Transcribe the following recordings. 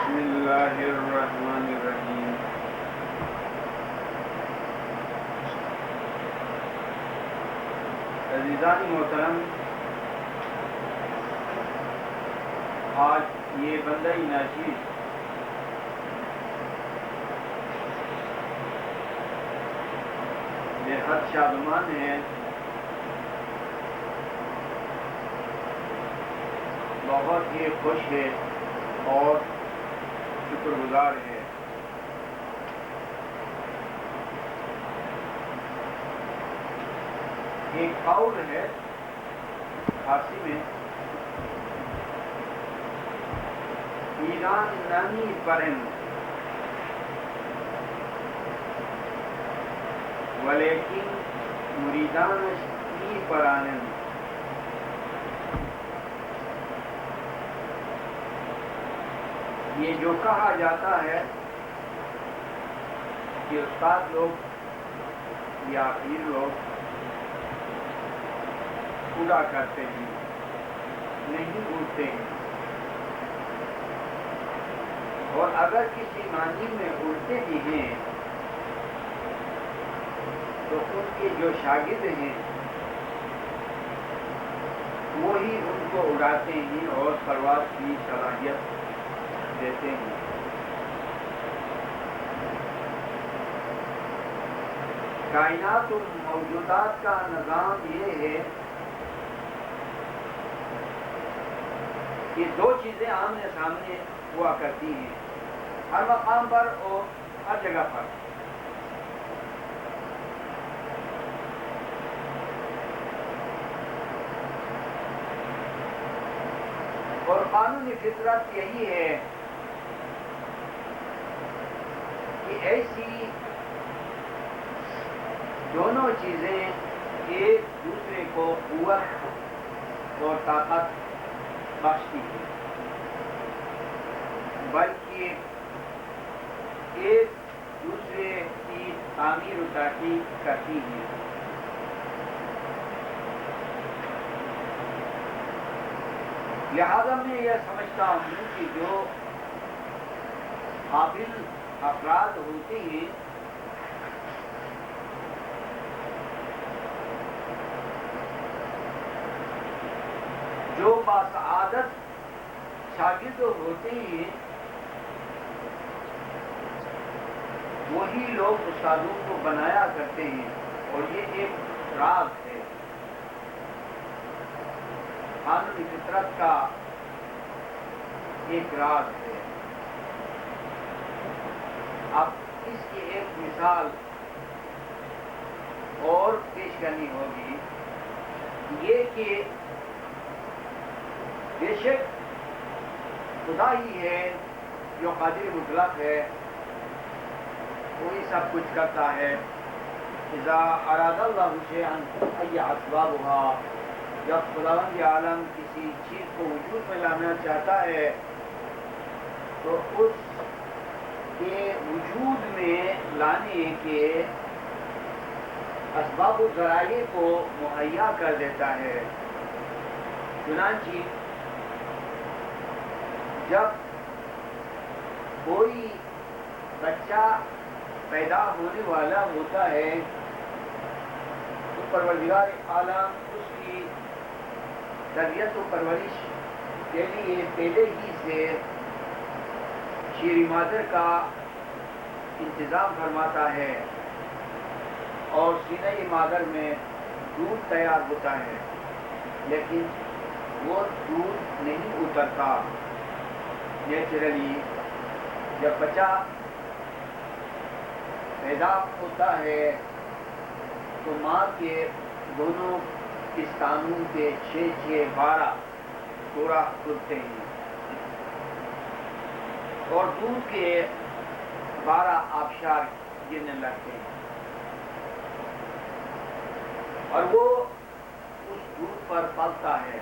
بسم اللہ الرحمن الرحیم۔ عزیزان محترم، آج یہ بندہ ناچیز بے حد شادمان ہے، بہت ہی خوش ہے اور شکر گزار ہے۔ ایک قول ہے فارسی میں، ایران نامی پرند ولیکن مریدانش ای پرانند۔ یہ جو کہا جاتا ہے کہ استاد لوگ یا پیر لوگ اڑا کرتے ہیں، نہیں اڑتے ہیں، اور اگر کسی معنی میں اڑتے بھی ہیں تو ان کے جو شاگرد ہیں وہی ان کو اڑاتے ہیں اور پرواز کی صلاحیت دیتے ہیں۔ کائنات اور موجودات کا نظام یہ ہے کہ دو چیزیں آمنے سامنے ہوا کرتی ہیں، ہر مقام پر اور ہر جگہ پر۔ اور قانون فطرت یہی ہے کہ ایسی دونوں چیزیں ایک دوسرے کو قوت اور طاقت بخشتی ہے، بلکہ ایک دوسرے کی تعمیر و تحقیق کرتی ہے۔ لہذا میں یہ سمجھتا ہوں کہ جو قابل افراد ہوتے ہیں جو باسعادت شاگرد ہوتے ہیں وہی لوگ استادوں کو بنایا کرتے ہیں، اور یہ ایک راز ہے، قانون فطرت کا ایک راز ہے۔ اب اس کی ایک مثال اور پیش کرنی ہوگی، یہ کہ بے شک خدا ہی ہے جو قادر مطلق ہے، وہی سب کچھ کرتا ہے۔ اذا اراد اللہ شیئا ای اسبابها، جب خداوند عالم کسی چیز کو وجود میں لانا چاہتا ہے تو اس کے وجود میں لانے کے اسباب و ذرائع کو مہیا کر دیتا ہے۔ چنانچہ جب کوئی بچہ پیدا ہونے والا ہوتا ہے تو پروردگار عالم اس کی تربیت و پرورش کے لیے پہلے ہی سے شیریں مادر کا انتظام فرماتا ہے، اور سینہ مادر میں دودھ تیار ہوتا ہے، لیکن وہ دودھ نہیں اترتا نیچرلی۔ جب بچہ پیدا ہوتا ہے تو ماں کے دونوں پستانوں کے 6-12 ٹوڑا کھلتے ہیں اور دودھ کے 12 آبشار گرنے لگتے ہیں، اور وہ اس دودھ پر پلتا ہے،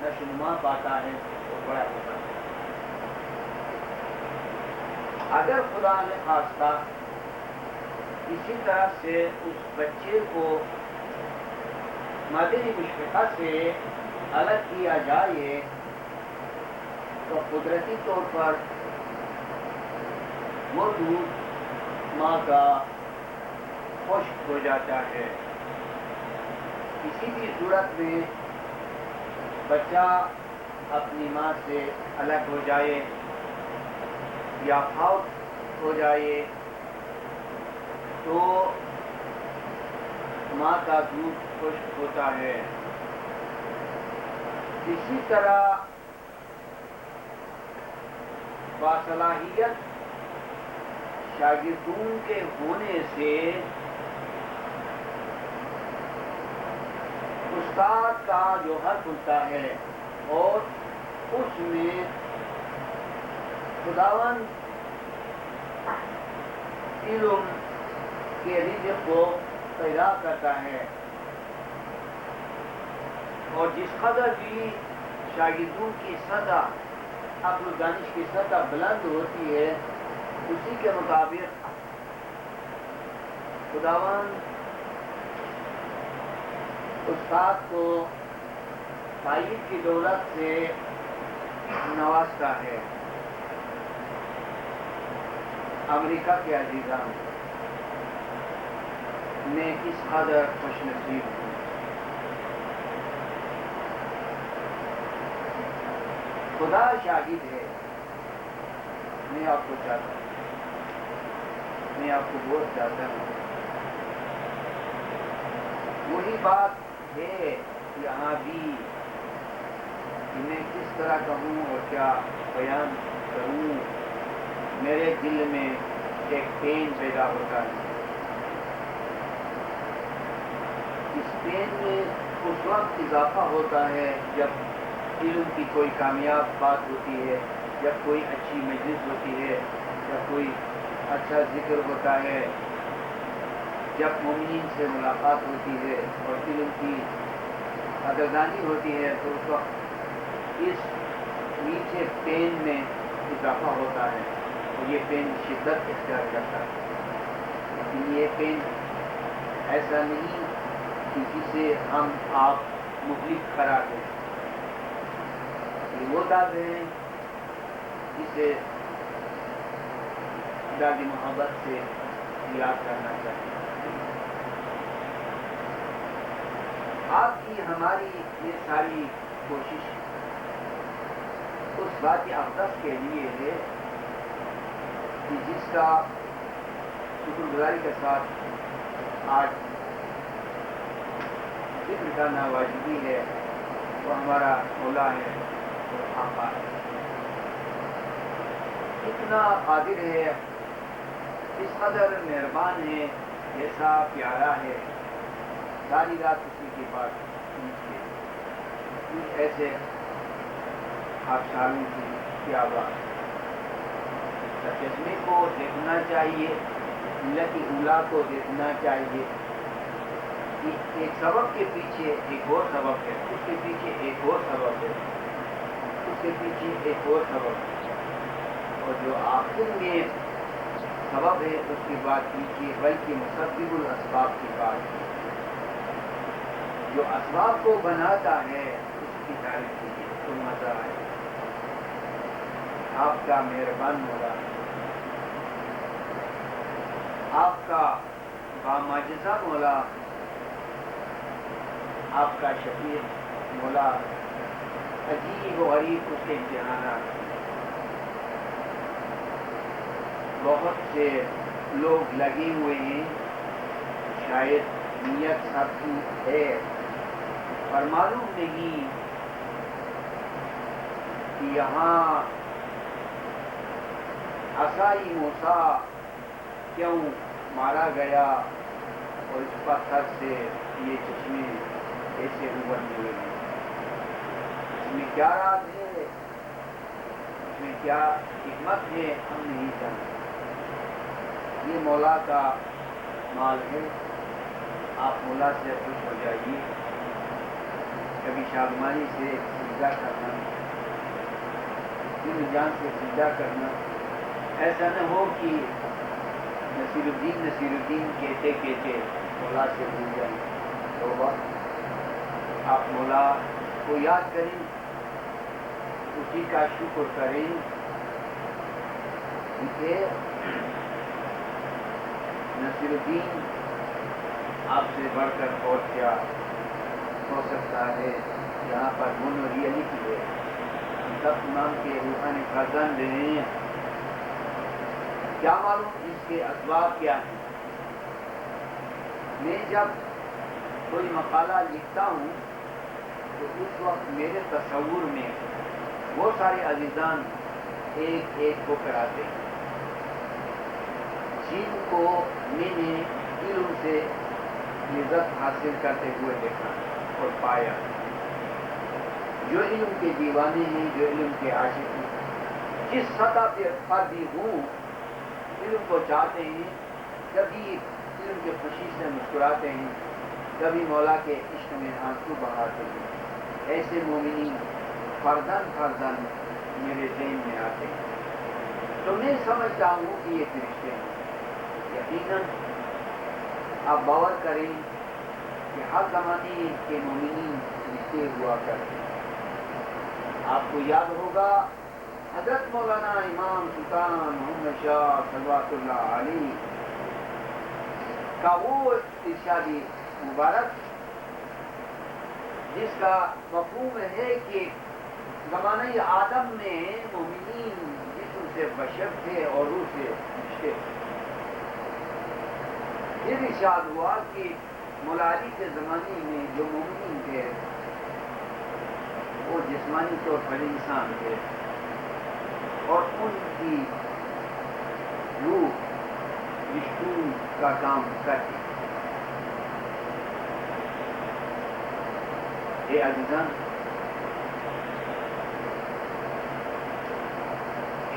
نشوونما پاتا ہے اور بڑا ہوتا ہے۔ اگر خدا نے خواستہ اسی طرح سے اس بچے کو مادری مشفقہ سے الگ کیا جائے تو قدرتی طور پر وہ دودھ ماں کا خشک ہو جاتا ہے۔ کسی بھی صورت میں بچہ اپنی ماں سے الگ ہو جائے یا فوت ہو جائے تو ماں کا دودھ خشک ہوتا ہے۔ اسی طرح باصلاحیت شاگردوں کے ہونے سے استاد کا جو حق ہوتا ہے اور اس میں خداوند علم کے رزق کو پیدا کرتا ہے، اور جس قدر بھی شاگردوں کی سطح عقل و دانش کی سطح بلند ہوتی ہے اسی کے مطابق خداوند استاد کو تائید کی دولت سے نوازتا ہے۔ امریکہ کے عزیزان میں کس قدر خوش نصیب ہوں۔ خدا شاہد ہے، میں آپ کو چاہتا ہوں، میں آپ کو بہت چاہتا ہوں۔ وہی بات ہے یہاں بھی کہ میں کس طرح کہوں اور کیا بیان کروں، میرے دل میں ایک پین پیدا ہوتا ہے۔ اس پین میں اس وقت اضافہ ہوتا ہے جب علم کی کوئی کامیاب بات ہوتی ہے، جب کوئی اچھی مجلس ہوتی ہے، جب کوئی اچھا ذکر ہوتا ہے، جب مومنین سے ملاقات ہوتی ہے اور علم کی قدردانی ہوتی ہے تو اس وقت اس میٹھے پین میں اضافہ ہوتا ہے اور یہ پین شدت اختیار کرتا ہے۔ لیکن یہ پین ایسا نہیں کہ جسے ہم آپ مخلف قرار دیں، یہ وہ داد ہیں جسے داد محبت سے یاد کرنا چاہیے۔ آپ کی ہماری یہ ساری کوشش اس بات اقدس کے لیے ہے کہ جس کا شکر گزاری کے ساتھ آج ذکر کرنا واجبی ہے، وہ ہمارا مولا ہے اور آقا ہے۔ اتنا قادر ہے، اس قدر مہربان ہے، ایسا پیارا ہے، ساری رات اسی کی بات سنیے، کچھ ایسے آبشاروں کی کیا بات۔ چشمے کو دیکھنا چاہیے، ملت اولا کو دیکھنا چاہیے کہ ایک سبب کے پیچھے ایک اور سبب ہے، اس کے پیچھے ایک اور سبب ہے، اس کے پیچھے ایک اور سبب ہے، اور جو آخر میں سبب ہے اس کی بات کیجیے، بلکہ مسبب الاسباب کی بات ہے۔ جو اسباب کو بناتا ہے اس کی تعریف کیجیے تو مزہ آئے۔ آپ کا مہربان مولا، آپ کا بامعجزہ مولا، آپ کا شفیع مولا، عجیب و غریب اس کے امتحانات۔ بہت سے لوگ لگے ہوئے ہیں، شاید نیت سب کی ہے پر معلوم نہیں کہ یہاں عصای موسیٰ کیوں مارا گیا اور اس پتھر سے یہ چشمے ایسے ابھرنے ہوئے ہیں۔ اس میں کیا راز ہے، اس میں کیا حکمت ہے، ہم نہیں جانتے۔ یہ مولا کا مال ہے، آپ مولا سے خوش ہو جائیے۔ کبھی شادمانی سے سجدہ کرنا، دل جان سے سجدہ کرنا، ایسا نہ ہو کہ نصیر الدین کہتے کہتے مولا سے بھول جائیں۔ توبہ، آپ مولا کو یاد کریں، اسی کا شکر کریں، کہ نصیر الدین آپ سے بڑھ کر اور کیا ہو سکتا ہے؟ یہاں پر مون و ریئلٹی ہے. ہم سب امام کے روحانی خزان دے رہے ہیں. کیا معلوم اس کے اسباب کیا ہیں؟ میں جب کوئی مقالہ لکھتا ہوں تو اس وقت میرے تصور میں وہ سارے عزیزان ایک ایک کو کراتے ہیں جن کو میں نے علم سے لذت حاصل کرتے ہوئے دیکھا اور پایا. جو علم کے دیوانے ہیں، جو علم کے عاشق ہیں، جس سطح پر بھی ہوں علم کو چاہتے ہیں. کبھی علم کی خوشی سے مسکراتے ہیں، کبھی مولا کے عشق میں آنسو بہاتے ہیں. ایسے مومنین فردن فردن میرے ذہن میں آتے ہیں. تو میں سمجھتا ہوں کہ یہ فرشتے ہیں. یقیناً آپ باور کریں کہ ہر زمانے کے مومنین فرشتے ہوا کرتے ہیں. آپ کو یاد ہوگا حضرت مولانا امام سلطان محمد شاہ صلوات اللہ علیہ کا وہ ارشادی مبارک جس کا مفہوم ہے کہ زمانہ آدم میں مومنین جسم سے بشر تھے اور روح سے فرشتے تھے. پھر ارشاد ہوا کہ مولا علی کے زمانے میں جو مومنین تھے وہ جسمانی طور پر انسان تھے اور ان کی روح رشتوں کا کام کرتی. اے عزیزان،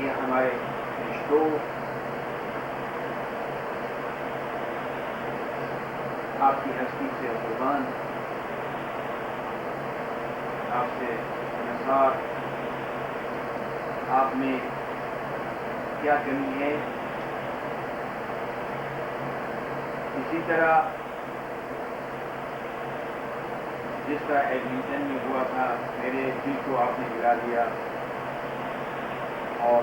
یہ ہمارے رشتوں آپ کی ہستی سے قربان، آپ سے نثار، آپ میں کیا کمی ہے؟ اسی طرح جس طرح ایڈمنٹن میں ہوا تھا، میرے دل کو آپ نے ہلا دیا اور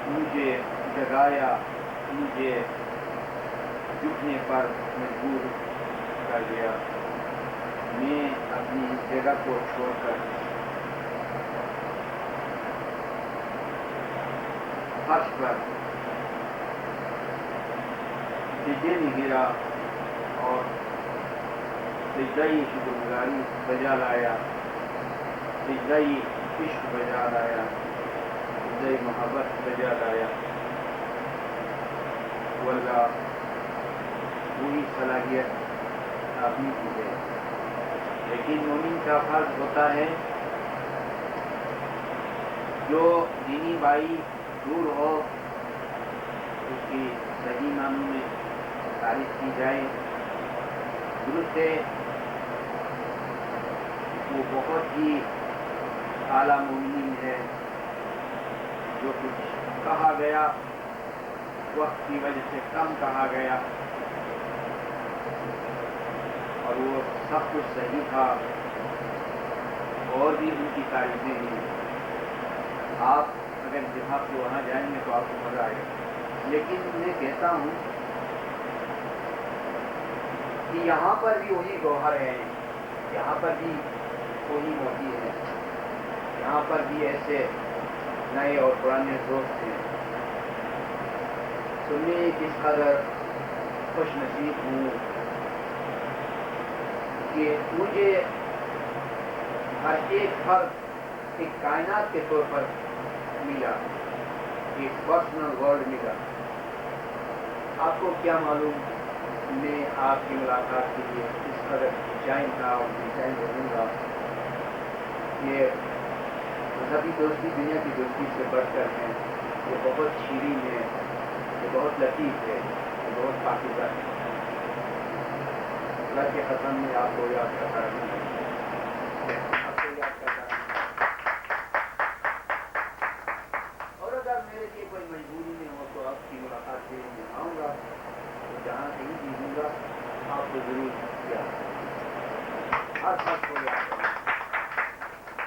مجھے جگایا، مجھے جھکنے پر مجبور کر دیا. میں اپنی جگہ کو چھوڑ کر فرش پر سجدے میں گرا اور سجدۂ شکر گزاری بجا لایا، سجدۂ عشق بجا لایا، سجدۂ محبت بجا لایا. واللہ وہی صلاحیت اپنی کی ہے. لیکن مومن کا فرض ہوتا ہے جو دینی بھائی دور ہو اس کی صحیح معنوں میں تعریف کی جائے. درست ہے وہ بہت ہی اعلیٰ مومنین ہے. جو کچھ کہا گیا وقت کی وجہ سے کم کہا گیا اور وہ سب کچھ صحیح تھا، اور بھی ان کی تعریفیں ہیں. آپ اگر انتخاب سے وہاں جائیں گے تو آپ کو مزہ آئے گا. لیکن میں کہتا ہوں کہ یہاں پر بھی وہی گوہر ہے، یہاں پر بھی وہی موتی ہے، یہاں پر بھی ایسے نئے اور پرانے دوست ہیں. تو میں کس قدر خوش نصیب ہوں کہ مجھے ہر ایک فرد ایک کائنات کے طور پر ملا، ایک پرسنل ورلڈ ملا. آپ کو کیا معلوم میں آپ کی ملاقات کے لیے اس قدر چائن تھا اور چائن کروں گا. یہ مذہبی دوستی دنیا کی دوستی سے بڑھ کر ہے. یہ بہت شیریں ہے، یہ بہت لطیف ہے، یہ بہت پاکیزہ ہے. اللہ کے قسم میں آپ کو یاد کرتا رہوں، آپ کو یاد کرتا رہوں. اور اگر میرے لیے کوئی مجبوری میں ہو تو آپ کی ملاقات کے لیے آؤں گا. تو جہاں کہیں بھی ہوں گا آپ کو ضرور یاد کروں. ہر شخص کو یاد کروں،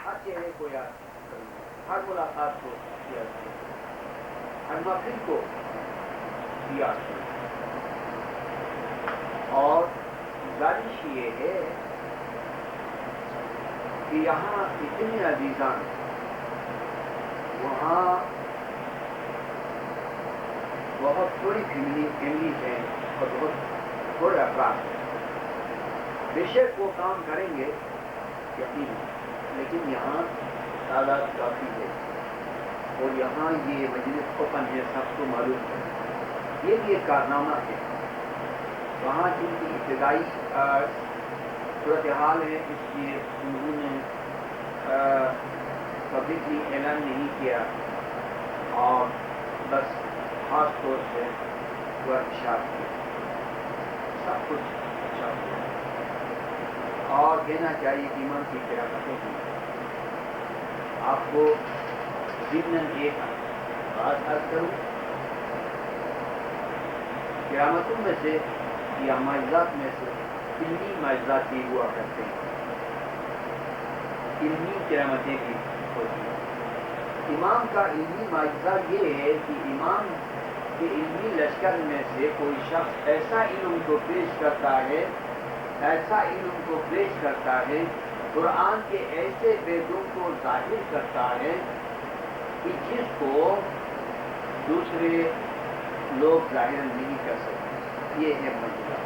ہر چہرے کو یاد کروں، ہر ملاقات کو یاد کروں. کلمہ پھر کو دیا اور گزارش یہ ہے کہ یہاں اتنے عزیزان وہاں بہت تھوڑی فیملیز ہیں اور بہت تھوڑے افراد ہیں. بے شک وہ کام کریں گے یقین، لیکن یہاں تعداد کافی ہے اور یہاں یہ مجلس اوپن ہے، سب کو معلوم ہے. یہ بھی ایک کارنامہ ہے. وہاں جن کی ابتدائی صورتحال ہے اس لیے انہوں نے پبلکلی اعلان نہیں کیا اور بس خاص طور سے ورکشاپ کیا. سب کچھ اچھا ہوا اور کہنا چاہیے کہ ایمان کی قیامتوں کی آپ کو ضمن ایک بات عرض کروں. قیامتوں میں سے یا معجزات میں سے علمی معجزات بھی ہوا کرتے ہیں. علمی قیامتیں بھی ہوتی ہیں. امام کا علمی معجزہ یہ ہے کہ امام کے علمی لشکر میں سے کوئی شخص ایسا علم کو پیش کرتا ہے، ایسا علم کو پیش کرتا ہے، قرآن کے ایسے بیدوں کو ظاہر کرتا ہے کہ جس کو دوسرے لوگ ظاہر نہیں کر سکتے. یہ ہے معجزہ.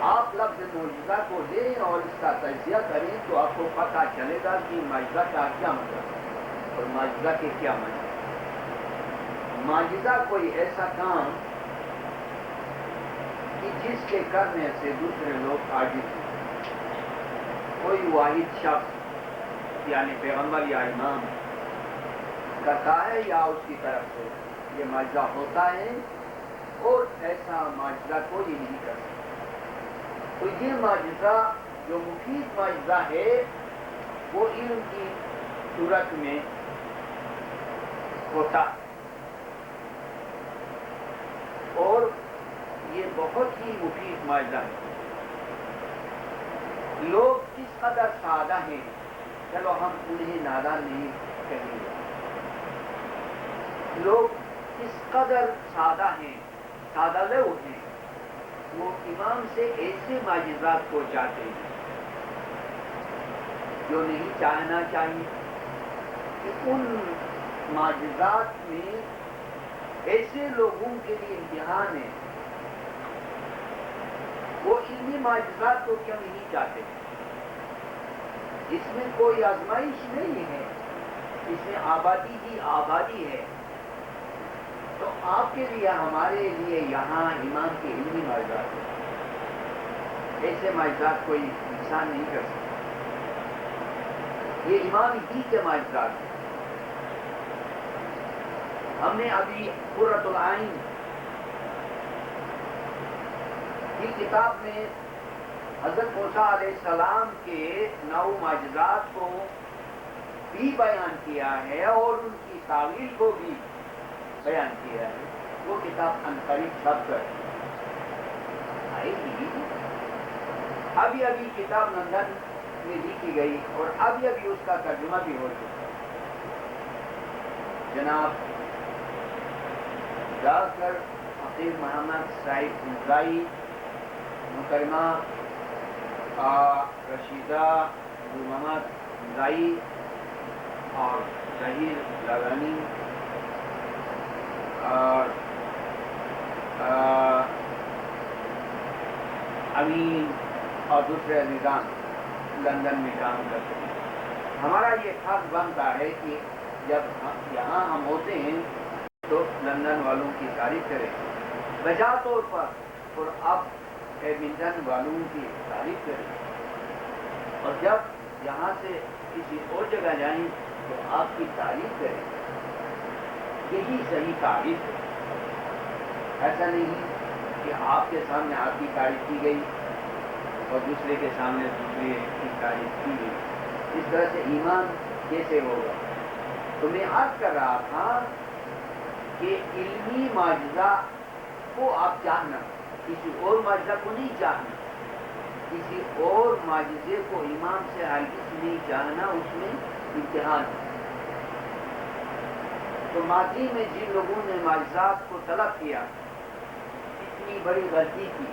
آپ لفظ معجزہ کو لیں اور اس کا تجزیہ کریں تو آپ کو پتہ چلے گا کہ معجزہ کا کیا مطلب ہے اور معجزہ کے کیا معنی. معجزہ کوئی ایسا کام کہ جس کے کرنے سے دوسرے لوگ عاجز ہیں. کوئی واحد شخص یعنی پیغمبر یا امام کرتا ہے یا اس کی طرف سے یہ معجزہ ہوتا ہے اور ایسا معجزہ کوئی نہیں کر سکتا. تو یہ معجزہ جو مفید معجزہ ہے وہ علم کی صورت میں ہوتا ہے اور یہ بہت ہی مفید معجزہ ہے. لوگ کس قدر سادہ ہیں، چلو ہم انہیں نادان نہیں کہیں گے. لوگ کس قدر سادہ ہیں، سادہ لوگ ہیں، وہ امام سے ایسے معجزات کو چاہتے ہیں جو نہیں چاہنا چاہیے. کہ ان معجزات میں ایسے لوگوں کے لیے امتحان ہے. وہ علمی معجزات کو کیوں نہیں چاہتے؟ اس میں کوئی آزمائش نہیں ہے، اس میں آبادی ہی آبادی ہے. تو آپ کے لیے ہمارے لیے یہاں ایمان کے علمی معجزات ہیں. ایسے معجزات کوئی انسان نہیں کر سکتا. یہ ایمان ہی کے معجزات ہیں. ہم نے ابھی قرۃ العین کی کتاب میں حضرت موسیٰ علیہ السلام کے 9 معجزات کو بھی بیان کیا ہے اور ان کی تعویل کو بھی بیان کیا ہے. وہ کتاب عنقریب چھپ کر آئے گی. ابھی کتاب لندن میں لکھی گئی اور ابھی اس کا ترجمہ بھی ہو چکا. جناب ڈاکٹر فقیر محمد سعید انزائی، محترمہ رشیدہ نور محمد انزائی اور ظہیر لگانی اور امین اور دوسرے عزیزان لندن میں کام کرتے ہیں. ہمارا یہ خاص بنتا ہے کہ جب یہاں ہم ہوتے ہیں تو لندن والوں کی تعریف کریں بجا طور پر اور اب ایڈمنٹن والوں کی تعریف کریں اور جب یہاں سے کسی اور جگہ جائیں تو آپ کی تعریف کریں. یہی صحیح تعریف ہے. ایسا نہیں کہ آپ کے سامنے آپ کی تعریف کی گئی اور دوسرے کے سامنے دوسرے کی تعریف کی گئی. اس طرح سے ایمان کیسے ہوگا؟ تو میں عرض کر رہا تھا کہ علمی معجزہ کو آپ چاہنا، کسی اور معجزہ کو نہیں چاہنا. کسی اور معجزے کو امام سے ہرگز نہیں چاہنا، اس میں امتحان ہے. تو ماضی میں جن لوگوں نے معجزات کو طلب کیا اتنی بڑی غلطی کی.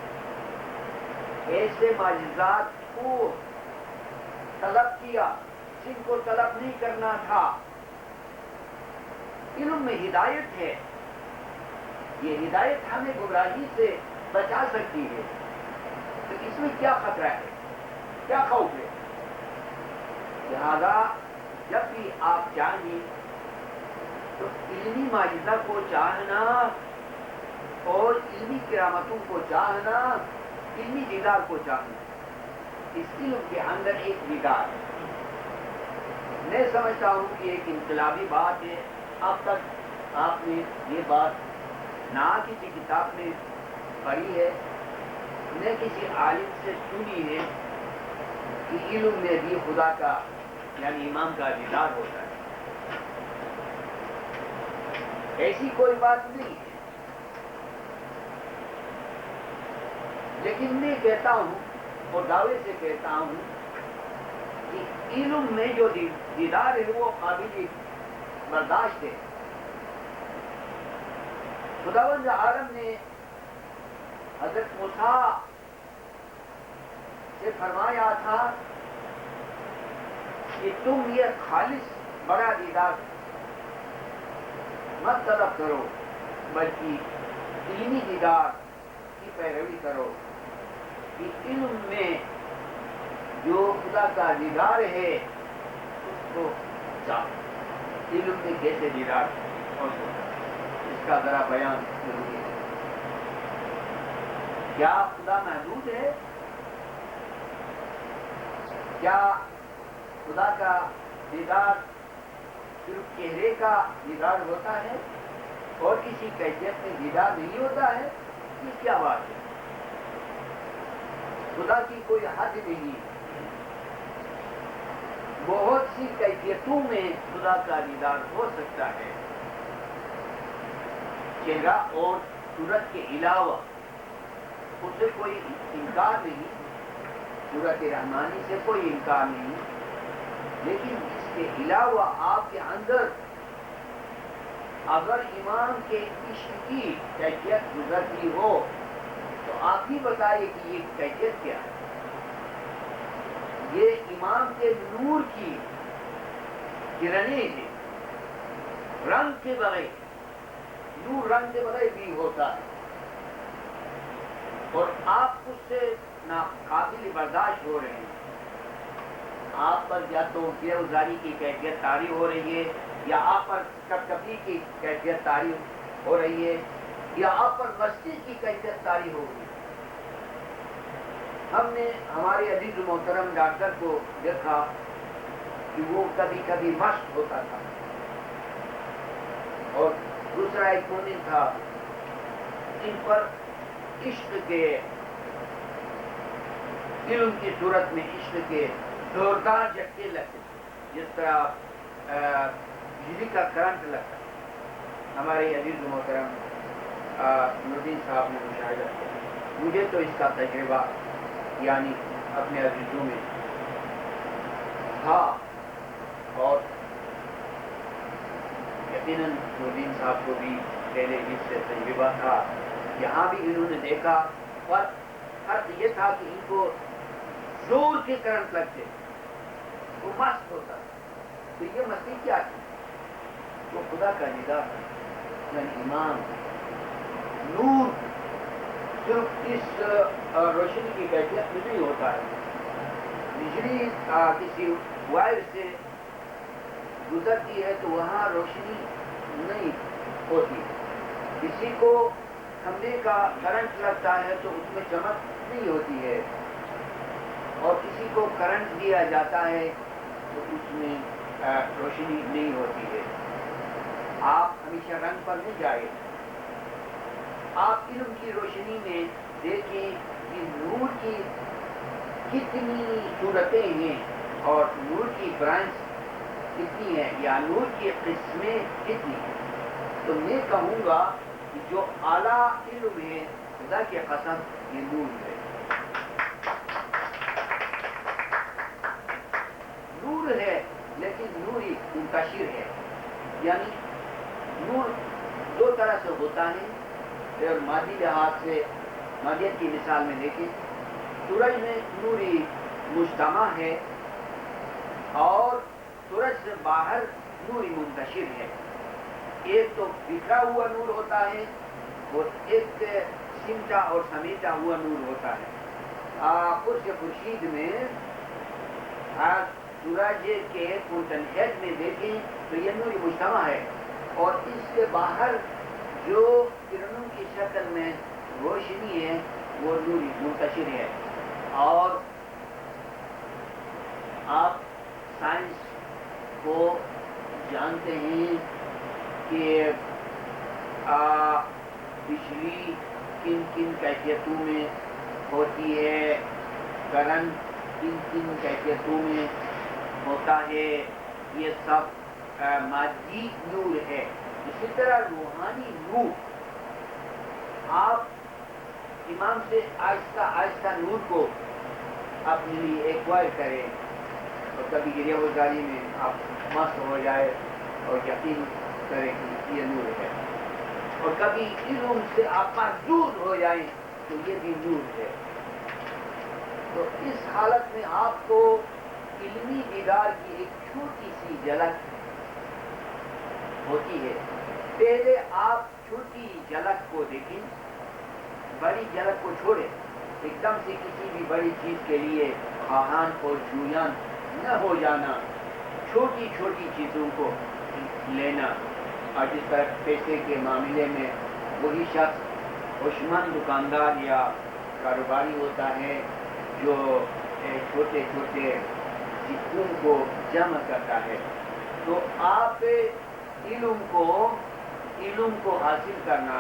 ایسے معجزات کو طلب کیا جن کو طلب نہیں کرنا تھا. علم میں ہدایت ہے. یہ ہدایت ہمیں گمراہی سے بچا سکتی ہے. تو اس میں کیا خطرہ ہے, کیا خوف ہے؟ لہذا جب بھی آپ چاہیں تو علمی معجزہ کو چاہنا اور علمی کرامتوں کو چاہنا, علمی دیدار کو چاہنا, اس علم کے اندر ایک دیدار ہے. میں سمجھتا ہوں کہ ایک انقلابی بات ہے. اب تک آپ نے یہ بات نہ کسی کتاب میں پڑھی ہے نہ کسی عالم سے سنی ہے کہ علم میں بھی خدا کا یعنی امام کا دیدار ہوتا ہے. ایسی کوئی بات نہیں ہے. لیکن میں کہتا ہوں اور دعوے سے کہتا ہوں کہ علم میں جو دیدار ہے وہ قابل برداشت ہے. خداوند عالم نے حضرت موسیٰ سے فرمایا تھا کہ تم یہ خالص بڑا دیدار مت طلب کرو بلکہ علمی دیدار کی پیروی کرو. کہ علم میں جو خدا کا دیدار ہے اس کو چاہو. علم میں کیسے دیدار ہوتا ہے اس کا ذرا بیان ضروری ہے. کیا خدا محدود ہے؟ کیا خدا کا دیدار صرف چہرے کا دیدار ہوتا ہے اور کسی کیفیت میں دیدار نہیں ہوتا ہے؟ یہ کیا بات ہے؟ خدا کی کوئی حد نہیں. بہت سی کیفیتوں میں خدا کا دیدار ہو سکتا ہے. چہرہ اور صورت کے علاوہ اس سے کوئی انکار نہیں, صورت رحمانی سے کوئی انکار نہیں. لیکن اس کے علاوہ آپ کے اندر اگر ایمان کے عشق کی کیفیت گزرتی ہو تو آپ ہی بتائیے کہ یہ کیفیت کیا ہے. یہ ایمان کے نور کی کرنیں ہیں. رنگ کے بغیر, نور رنگ کے بغیر بھی ہوتا ہے اور آپ اس سے ناقابل برداشت ہو رہے ہیں. آپ پر یا تو بے وزاری کی کیفیت طاری ہو رہی ہے, یا آپ پر کپکپی کی کیفیت طاری ہو رہی ہے, یا آپ پر مستی کی کیفیت طاری ہو رہی ہے. ہم نے ہمارے عزیز محترم ڈاکٹر کو دیکھا کہ وہ کبھی کبھی مست ہوتا تھا, اور دوسرا ایک مومن تھا ان پر عشق کے, علم کی صورت میں عشق کے زوردار جھٹکے لگتے تھے جس طرح بجلی کا کرنٹ لگتا. ہمارے عزیز محترم نوردین صاحب نے مشاہدہ کیا. مجھے تو اس کا تجربہ یعنی اپنے عزیزوں میں تھا, اور یقیناً نوردین صاحب کو بھی پہلے اس سے تجربہ تھا. یہاں بھی انہوں نے دیکھا, اور فرق یہ تھا کہ ان کو زور کے کرنٹ لگتے, وہ مست ہوتا. تو یہ مستی کیا تھی؟ وہ خدا کا دیدار یعنی ایمان, نور صرف اس روشنی کی کیفیت میں نہیں ہوتا ہے. بجلی کسی وائر سے گزرتی ہے تو وہاں روشنی نہیں ہوتی. کسی کو کھمبے کا کرنٹ لگتا ہے تو اس میں چمک نہیں ہوتی ہے, اور کسی کو کرنٹ دیا جاتا ہے تو اس میں روشنی نہیں ہوتی ہے. آپ ہمیشہ رنگ پر نہیں جائیں, آپ علم کی روشنی میں دیکھیں کہ نور کی کتنی صورتیں ہیں اور نور کی برانچ کتنی ہے, یا نور کی قسمیں کتنی ہیں. تو میں کہوں گا کہ جو اعلیٰ علم ہے خدا کی قسم یہ نور ہے. نور ہے لیکن نور ہی منتشر ہے, یعنی نور دو طرح سے ہوتا ہے، اور مادی لحاظ سے مادیت کی مثال میں دیکھیں، سورج میں نوری مجتمع ہے اور سورج سے باہر نوری منتشر ہے۔ ایک تو بکھرا ہوا نور ہوتا ہے اور ایک سمٹا اور سمیٹا ہوا نور ہوتا ہے۔ قرص خورشید میں سورج کے ممتن ہیڈ میں دیکھیں تو یہ نوری مجتمع ہے، اور اس کے باہر جو کرنوں کی شکل میں روشنی ہے وہ نوری منتشر ہے۔ اور آپ سائنس کو جانتے ہیں کہ بجلی کن کن کیفیتوں میں ہوتی ہے، کرنٹ کن کن کیفیتوں میں ہوتا ہے، یہ سب مادی نور ہے۔ اسی طرح روحانی نور، آپ امام سے آہستہ آہستہ نور کو اپنے لیے ایکوائر کریں، اور کبھی گریہ گزاری میں آپ مست ہو جائے اور یقین کریں کہ یہ نور ہے، اور کبھی علم سے آپ محظوظ ہو جائیں تو یہ بھی نور ہے۔ تو اس حالت میں آپ کو علمی دیدار کی ایک چھوٹی سی جھلک ہوتی ہے۔ پہلے آپ چھوٹی جھلک کو دیکھیں، بڑی جھلک کو چھوڑیں، ایک دم سے کسی بھی بڑی چیز کے لیے خواہاں اور جویاں نہ ہو جانا، چھوٹی چھوٹی چیزوں کو لینا۔ اور جس طرح پیسے کے معاملے میں وہی شخص ہوشمند دکاندار یا کاروباری ہوتا ہے جو چھوٹے چھوٹے سکوں کو جمع کرتا ہے، تو آپ علم کو حاصل کرنا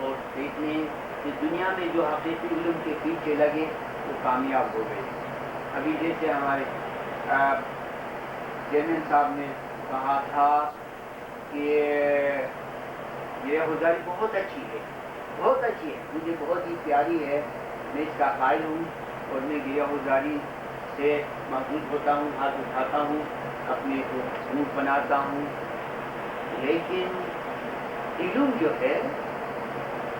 اور دیکھنے کہ دنیا میں جو حقیقی علم کے پیچھے لگے وہ کامیاب ہو گئے۔ ابھی جیسے ہمارے چیئرمین صاحب نے کہا تھا کہ یہ گزاری بہت اچھی ہے، بہت اچھی ہے، مجھے بہت ہی پیاری ہے، میں اس کا قائل ہوں اور میں گریہ گزاری سے محفوظ ہوتا ہوں، ہاتھ اٹھاتا ہوں، اپنے کو نور بناتا ہوں۔ لیکن علم جو ہے،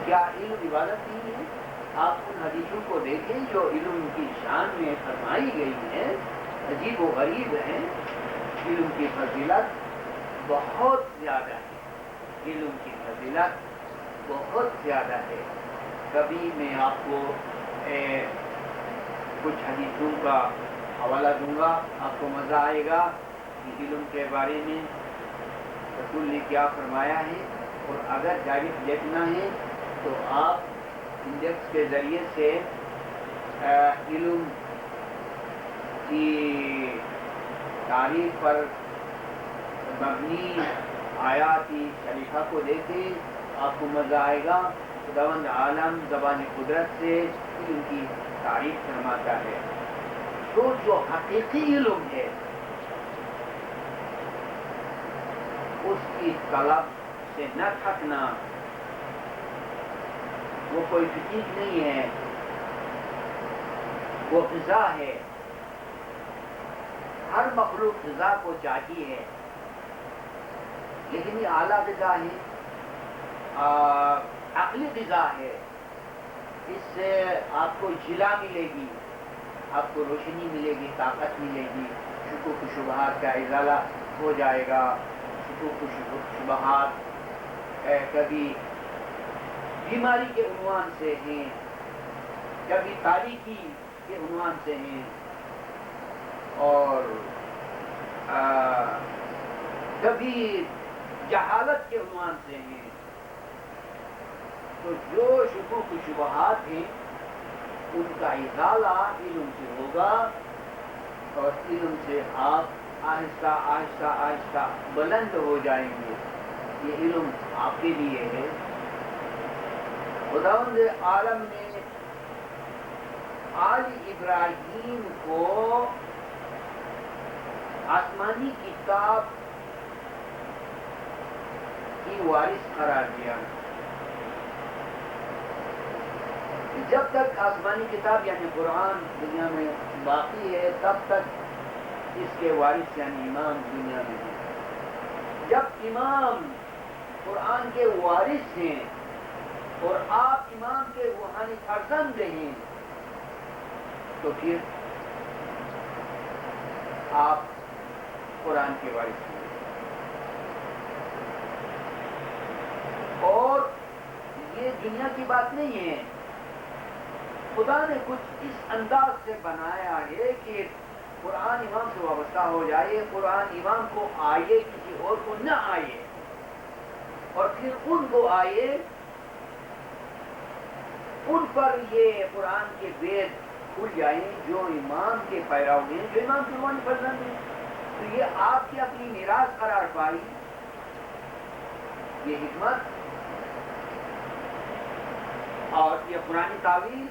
کیا علم عبادت نہیں ہے؟ آپ ان حدیثوں کو دیکھیں جو علم کی شان میں فرمائی گئی ہیں، عجیب و غریب ہیں۔ علم کی فضیلت بہت زیادہ ہے، علم کی فضیلت بہت زیادہ ہے۔ کبھی میں آپ کو کچھ حدیثوں کا حوالہ دوں گا، آپ کو مزہ آئے گا کہ علم کے بارے میں رسول نے کیا فرمایا ہے، اور اگر ڈائریکٹ دیکھنا ہے تو آپ انڈیکس کے ذریعے سے علم کی تعریف پر مبنی آیاتی شریفہ کو دیکھیں، آپ کو مزہ آئے گا۔ خداوند عالم زبان قدرت سے علم کی تعریف فرماتا ہے۔ تو جو حقیقی علم ہے اس کی طلب سے نہ تھکنا، وہ کوئی فتیق نہیں ہے، وہ غذا ہے۔ ہر مخلوق غذا کو چاہتی ہے، لیکن یہ اعلیٰ غذا ہے، عقلی غذا ہے۔ اس سے آپ کو جلا ملے گی، آپ کو روشنی ملے گی، طاقت ملے گی، شکوک و شبہات کا ازالہ ہو جائے گا۔ شکوک و شبہات کبھی بیماری کے عنوان سے ہیں، کبھی تاریکی کے عنوان سے ہیں، اور کبھی جہالت کے عنوان سے ہیں۔ تو جو شکوک و شبہات ہیں ان کا ازالہ علم سے ہوگا، اور علم سے آپ آہستہ آہستہ آہستہ بلند ہو جائیں گے۔ یہ علم آپ کے لیے ہے۔ خداوند عالم نے آل ابراہیم کو آسمانی کتاب کی وارث قرار دیا۔ جب تک آسمانی کتاب یعنی قرآن دنیا میں باقی ہے، تب تک اس کے وارث یعنی امام دنیا میں ہے۔ جب امام قرآن کے وارث ہیں اور آپ امام کے روحانی فرزند ہیں، تو پھر آپ قرآن کے وارث ہیں۔ اور یہ دنیا کی بات نہیں ہے، خدا نے کچھ اس انداز سے بنایا ہے کہ قرآن امام سے وابستہ ہو جائے، قرآن امام کو آئے، کسی اور کو نہ آئے، اور پھر ان کو آئے، ان پر یہ قرآن کے وید کھل جائیں جو امام کے پیرو ہیں، جو امام کے روحانی فرزند ہیں۔ تو یہ آپ کی اپنی میراث قرار پائی، یہ حکمت اور یہ قرآنی تعویل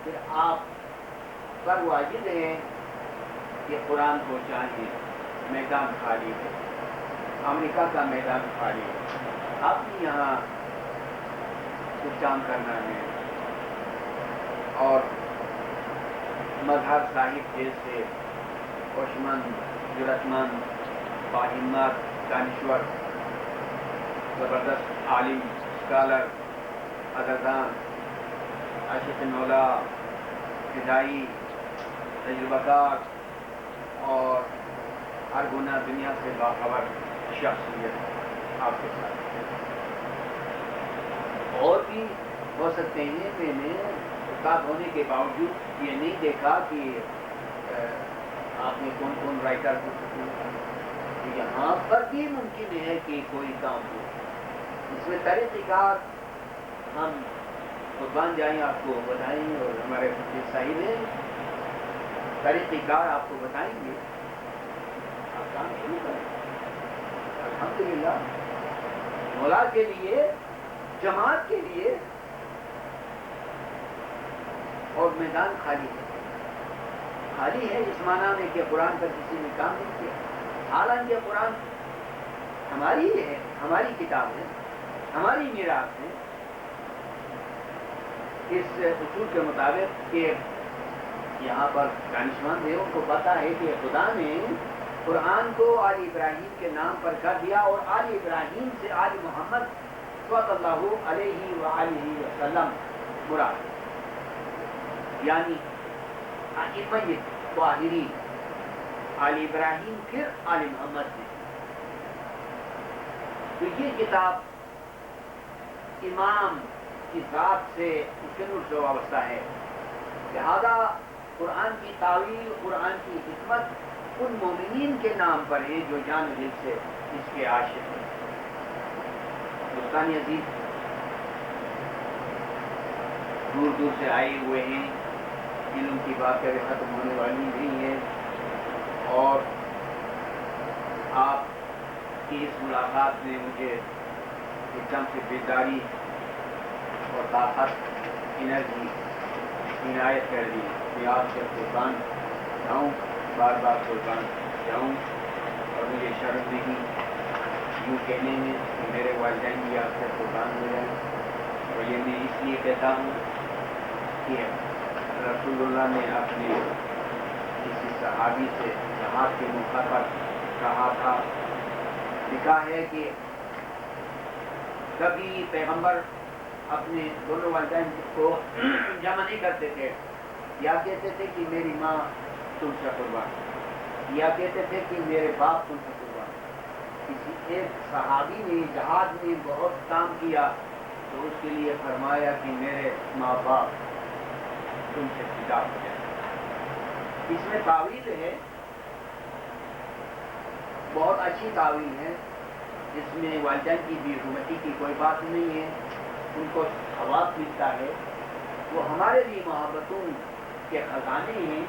پھر آپ پر واجب ہے کہ قرآن کو چاہیے۔ میدان خالی ہے، امریکہ کا میدان خالی ہے، آپ بھی یہاں کچھ کام کرنا ہے، اور مظہر صاحب جیسے ہوشمند، جرأتمند، باہمت، دانشور، زبردست عالم، اسکالر، ادردان، عاشق مولا، فدائی، تجربہ کار اور ہر گناہ دنیا سے باخبر شخصیت آپ کے ساتھ، اور بھی ہو سکتے ہیں۔ میں نے استاد ہونے کے باوجود یہ نہیں دیکھا کہ آپ نے کون کون رائٹر ہو سکتے، یہاں پر بھی ممکن ہے کہ کوئی کام ہو۔ اس میں طریقہ کار ہم قربان جائیں، آپ کو بتائیں گے، اور ہمارے صاحب ہیں طریقہ کار آپ کو بتائیں گے، آپ کام شروع کریں۔ الحمدللہ مولا کے لیے، جماعت کے لیے، اور میدان خالی ہے، خالی ہے اس معنی میں کہ قرآن پر کسی نے کام نہیں کیا، حالانکہ قرآن ہماری ہے، ہماری کتاب ہے، ہماری میراث ہے، اس اصول کے مطابق کہ یہاں پر دانشمند ہے، ان کو پتا ہے کہ خدا نے قرآن کو آل ابراہیم کے نام پر کر دیا، اور آل ابراہیم سے آل محمد صلی اللہ علیہ وآلہ وسلم مراد، یعنی ائمہ طاہرین، آل ابراہیم پھر آل محمد ہے۔ تو یہ کتاب امام کی ذات سے، اس کے نور سے وابستہ ہے، لہذا قرآن کی تعویل، قرآن کی حکمت ان مومنین کے نام پر ہے جو جان دل سے اس کے عاشق ہیں۔ دوستان عزیز، دور دور سے آئے ہوئے ہیں، علم کی بات کبھی ختم ہونے والی نہیں ہے، اور آپ کی اس ملاقات نے مجھے ایک دم سے بیداری اور طاقت، انرجی عنایت کر دی کہ آپ سے قربان جاؤں، بار بار قربان جاؤں، اور مجھے شرم نہیں یوں کہنے میں کہ میرے والدین بھی آپ سے قربان ہو جائیں، اور یہ میں اس لیے کہتا ہوں کہ رسول اللہ نے اپنے کسی صحابی سے جہاد کے موقع پر کہا تھا، لکھا ہے کہ کبھی پیغمبر اپنے دونوں والدین کو جمع نہیں کرتے تھے، یا کہتے تھے کہ میری ماں تم سے قربان، یا کہتے تھے کہ میرے باپ تم سے قربان۔ کسی ایک صحابی نے جہاد میں بہت کام کیا تو اس کے لیے فرمایا کہ میرے ماں باپ تم سے فدا ہو جائے۔ اس میں تعویل ہے، بہت اچھی تعویل ہے، جس میں والدین کی بے حرمتی کی کوئی بات نہیں ہے، ان کو ثواب ملتا ہے، وہ ہمارے لیے محبتوں کے خزانے ہیں،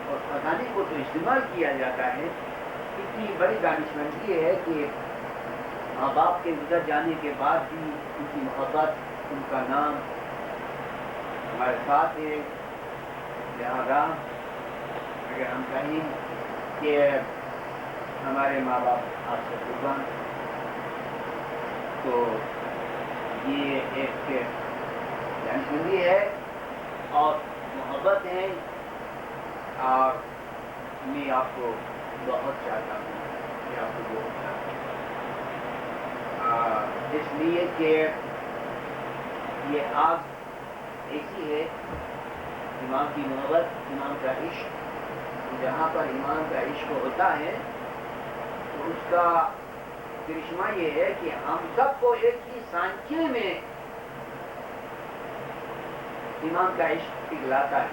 اور خزانے کو تو استعمال کیا جاتا ہے۔ اتنی بڑی دانشمندی ہے کہ ماں باپ کے گزر جانے کے بعد بھی ان کی محبت، ان کا نام ہمارے ساتھ ہے، لہذا اگر ہم کہیں کہ ہمارے ماں باپ آپ سے قربان، تو یہ ایک دانشمندی ہے اور محبت ہے، اور میں آپ کو بہت چاہتا ہوں کہ آپ کو بہت چاہتا ہوں۔ اس لیے کہ یہ آگ ایسی ہے، امام کی محبت، امام کا عشق، جہاں پر امام کا عشق ہوتا ہے تو اس کا کرشمہ یہ ہے کہ ہم سب کو ایک ہی سانچے میں امام کا عشق پگھلاتا ہے،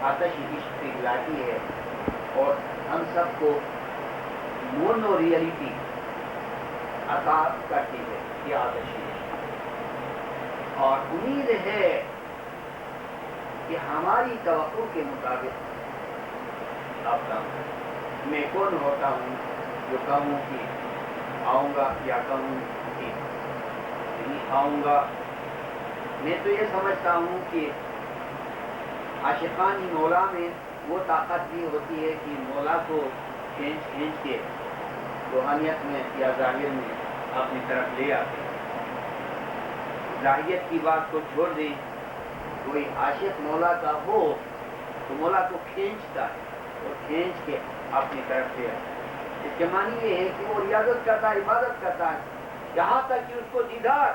آتش عشق پگھلاتی ہے اور ہم سب کو مونو ریئلٹی عطا کرتی ہے یہ آتش عشق، اور امید ہے کہ ہماری توقع کے مطابق آپ کام کریں۔ میں کون ہوتا ہوں جو کہوں کہ آؤں گا یا کہوں کہ نہیں آؤں گا؟ میں تو یہ سمجھتا ہوں کہ عاشقان مولا میں وہ طاقت بھی ہوتی ہے کہ مولا کو کھینچ کے روحانیت میں یا ظاہر میں اپنی طرف لے آتے ہیں۔ ظاہریت کی بات کو چھوڑ دیں، کوئی عاشق مولا کا ہو تو مولا کو کھینچتا ہے اور کھینچ کے اپنی طرف لے آتا ہے۔ اس کے معنی یہ ہے کہ وہ ریاضت کرتا ہے، عبادت کرتا ہے یہاں تک کہ اس کو دیدار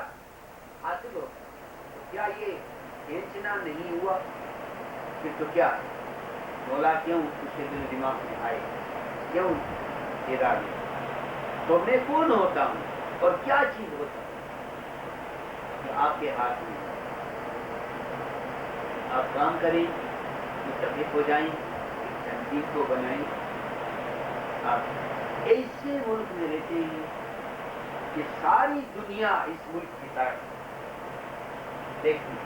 حاصل ہو۔ کیا یہ کھینچنا نہیں ہوا؟ پھر تو کیا مولا کیوں اس کے دل دماغ میں آئے، کیوں دیدار میں؟ تو میں کون ہوتا ہوں اور کیا چیز ہوتا ہوں کہ آپ کے ہاتھ میں آپ کام کریں، متفق ہو جائیں، تنظیم کو بنائیں۔ آپ ایسے ملک میں رہتے ہیں کہ ساری دنیا اس ملک کی طرف دیکھتی ہے۔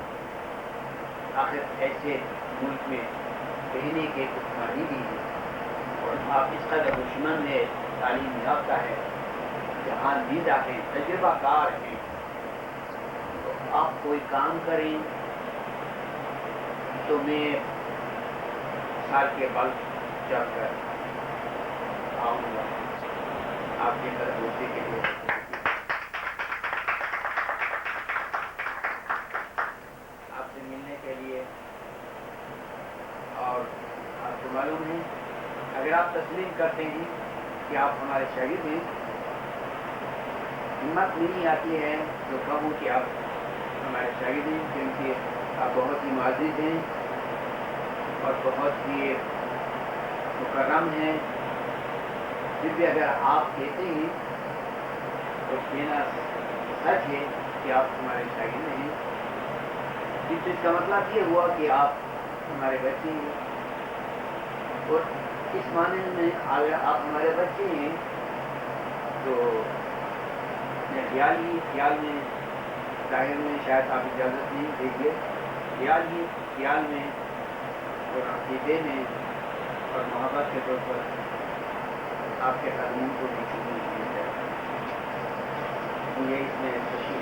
آخر ایسے ملک میں رہنے کے کچھ معنی بھی ہے، اور آپ اس قدر دشمن ہے، تعلیم یافتہ ہے، جہاں دیدہ ہیں، تجربہ کار ہیں، تو آپ کوئی کام کریں تو میں سال کے بعد چل کر آؤں گا آپ کے خربوزے کے لیے، آپ سے ملنے کے لیے۔ اور آپ کو معلوم ہے اگر آپ تسلیم کرتے ہیں کہ آپ ہمارے شاگرد ہیں، ہمت نہیں آتی ہے جو کہوں کہ آپ ہمارے شاگرد ہیں، کیونکہ آپ بہت ہی معزز ہیں اور بہت ہی مکرم ہیں۔ پھر بھی اگر آپ کہتے ہیں تو کہنا سچ ہے کہ آپ ہمارے شاگرد ہیں، اس کا مطلب یہ ہوا کہ آپ ہمارے بچے ہیں، اور اس معنی میں اگر آپ ہمارے بچے ہیں تو خیال میں ظاہر میں شاید آپ اجازت نہیں دیجیے، خیال میں اور عقیدے میں اور محبت کے طور پر آپ کے قدموں کو بھی چھونے کی جائے، یہ اس میں خوشی ہے۔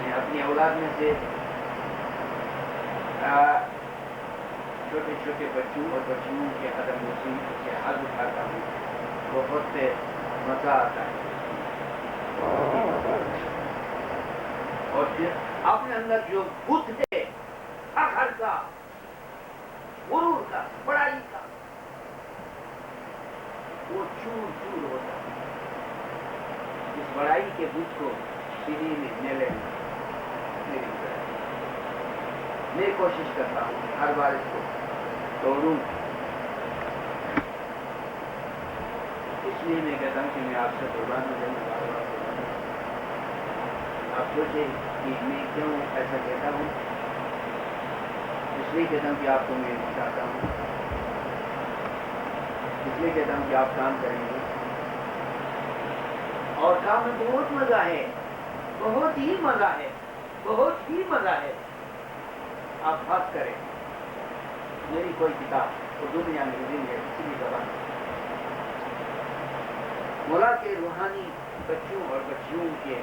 میں اپنی اولاد میں سے چھوٹے چھوٹے بچوں اور بچیوں کے قدم نشین سے ہاتھ اٹھاتا ہوں، بہت مزہ آتا ہے، اور پھر اپنے اندر جو بت ہے فخر کا، غرور کا، بڑائی کا، وہ چور چور ہوتا ہے۔ اس بڑائی کے بت کو سینے میں میلے میں کوشش کرتا ہوں ہر بار اس کو توڑوں، اس لیے میں کہتا ہوں کہ میں آپ سے قربان ہو جاؤں، آپ سوچیں کہ میں کیوں ایسا کہتا ہوں؟ اس لیے کہتا ہوں کہ آپ کو میں چاہتا ہوں، اس لیے کہتا ہوں کہ آپ کام کریں گے، اور کام میں بہت مزہ ہے، بہت ہی مزہ ہے، بہت ہی مزہ ہے۔ آپ بات کریں، میری کوئی کتاب اردو میں یا انگریزی میں کسی بھی زبان مولا کے روحانی بچوں اور بچیوں کے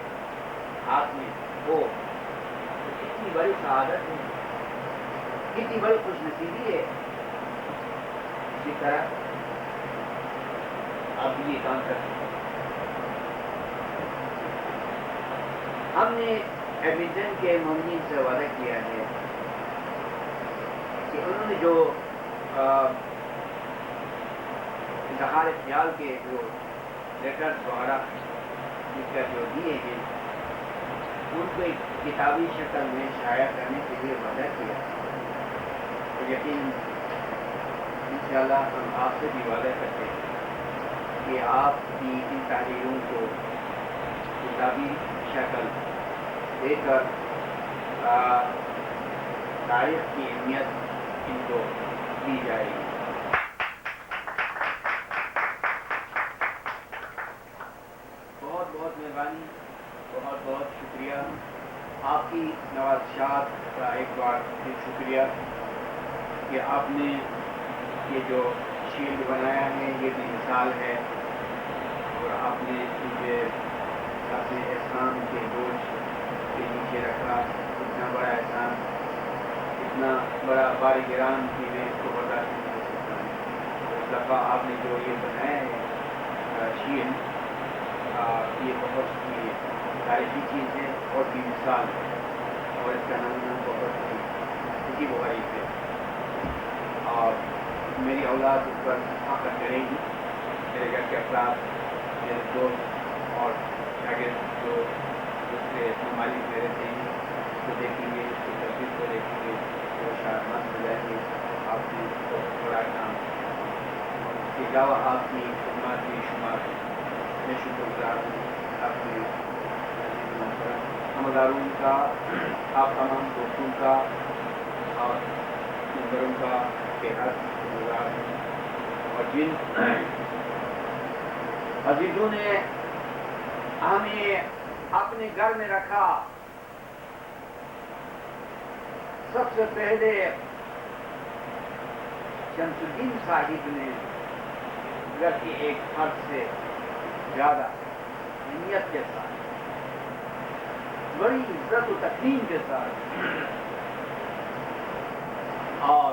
ہاتھ میں ہو تو کتنی بڑی سعادت ہے، کتنی بڑی خوش نصیبی ہے۔ اسی طرح آپ بھی یہ کام کر سکتے ہیں۔ ہم نے ایڈمنٹن کے مومنین سے وعدہ کیا ہے کہ انہوں نے جو اظہار خیال کے جو لیٹرز وغیرہ فکر جو دیے ہیں ان کو ایک کتابی شکل میں شائع کرنے کے لیے وعدہ کیا. تو یقین انشاءاللہ ہم آپ سے بھی وعدہ کرتے ہیں کہ آپ کی ان تحریروں کو کتابی شکل دے کر تاریخ کی اہمیت ان کو دی جائے گی. بہت بہت مہربانی, بہت بہت شکریہ. آپ کی نوازشات کا ایک بار پھر شکریہ کہ آپ نے یہ جو شیلڈ بنایا ہے یہ بھی مثال ہے, اور آپ نے مجھے اپنے احسان کے بوجھ کے نیچے رکھا. اتنا بڑا احسان, اتنا بڑا بار گران کہ میں اس کو برداشت نہیں کر سکتا ہوں. اس دفعہ آپ نے جو یہ بنایا ہے شیلڈ, یہ بہت ہی تاریخی چیز ہے اور بھی مثال ہے, اور اس کا نمونہ بہت ہی خوشی بخاری ہے. اور میری اولاد اس پر فخر کرے گی. میرے گھر کے افراد, میرے دوست اور شاگرد جو دوسرے ممالک میں رہتے ہیں اس کو دیکھیں گے, اس کی تصویر کو دیکھیں گے, وہ شادمان ہو جائیں گے. آپ نے بہت بڑا کام, اس کے علاوہ آپ کی خدمات بے شمار. میں شکر گزار ہوں اپنے ہمداروں کا, آپ تمام دوستوں کا اور ممبروں کا بے حد شکر گزار ہوں. اور جن عزیزوں نے ہمیں اپنے گھر میں رکھا, سب سے پہلے شمس الدین صاحب نے گھر کے ایک فرد سے زیادہ اہمیت کے ساتھ, بڑی عزت و تکریم کے ساتھ, اور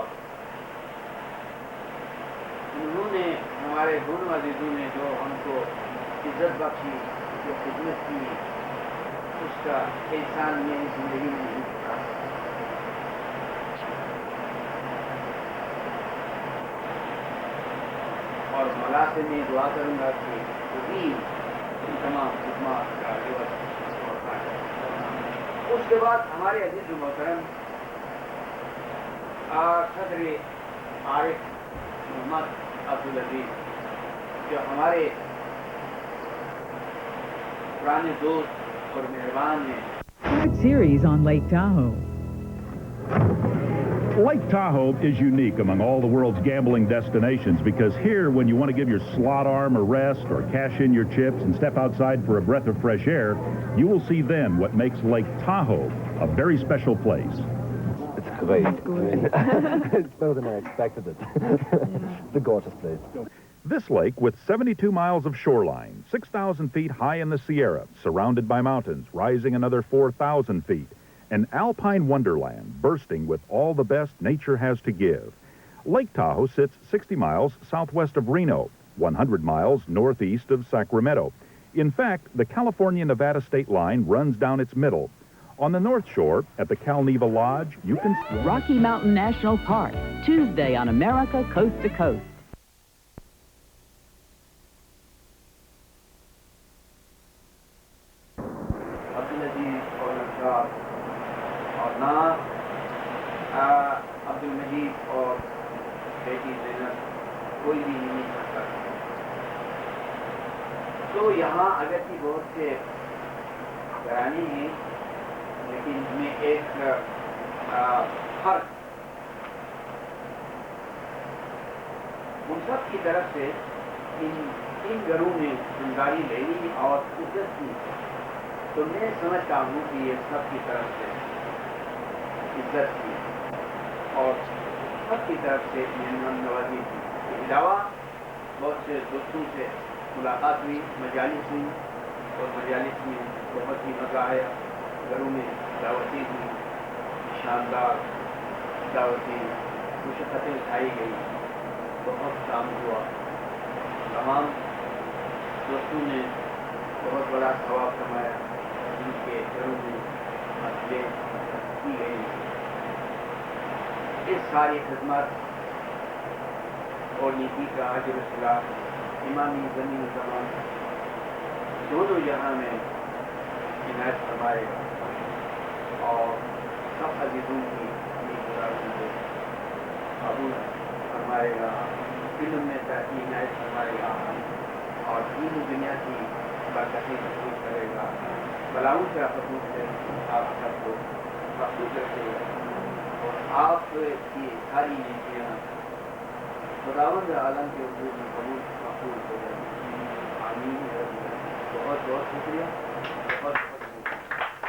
انہوں نے ہمارے دونوں عزیزوں نے جو ہم کو عزت بخشی, جو خدمت کی, اس کا احسان میں زندگی میں نہیں پڑا. اور مولا سے میں دعا کروں گا کہ وہی ان تمام خدمات کا عوض اور فائدہ. اس کے بعد ہمارے عزیز و محترم صدر عارف محمد عبدالعزیز, جو ہمارے پرانے دوست اور مہربان ہیں. Series on Lake Tahoe. Lake Tahoe is unique among all the world's gambling destinations because here, when you want to give your slot arm a rest or cash in your chips and step outside for a breath of fresh air, you will see then what makes Lake Tahoe a very special place. It's great. It's better than I expected it. It's a gorgeous place. This lake, with 72 miles of shoreline, 6,000 feet high in the Sierra, surrounded by mountains, rising another 4,000 feet, an alpine wonderland bursting with all the best nature has to give. Lake Tahoe sits 60 miles southwest of Reno, 100 miles northeast of Sacramento. In fact, the California-Nevada state line runs down its middle. On the north shore, at the Cal Neva Lodge, you can see Rocky Mountain National Park, Tuesday on America Coast to Coast. Abdul Aziz اور نشاد اور نہ عبدالمجید اور بیٹی زینب کوئی بھی نہیں سکتا. تو یہاں اگرچہ بہت سے گھرانے ہیں, لیکن اس میں ایک فرق ان سب کی طرف سے ان گھروں میں زمداری لے لی اور عزت کی. تو میں سمجھتا ہوں کہ یہ سب کی طرف سے عزت کی اور سب کی طرف سے مہمان نوازی کی. اس کے علاوہ بہت سے دوستوں سے ملاقات ہوئی, مجالس ہوئی, اور مجالس میں بہت ہی مزہ آیا. گھروں میں دعوتیں ہوئی, شاندار دعوتیں, مشقتیں اٹھائی گئی, بہت کام ہوا. تمام دوستوں نے بہت بڑا ثواب کمایا. ان کے گھروں میں مسئلے کی گئی. اس ساری خدمت اور نیکی کا اجر و ثواب امامی زمین زمان دو جہاں میں عنایت فرمائے اور سب عزیزوں کی اپنی گزارشوں کو قبول فرمائے گا، علم میں ترقی عنایت فرمائے گا اور دین و دنیا کی برکتیں قبول کرے گا، بلاؤں سے آفتوں سے آپ سب کو محفوظ رکھے گا اور آپ کی ساری نیکیاں خداوند عالم کے حضور میں قبول محفوظ ہو جائے. آمین. بہت بہت شکریہ. بہت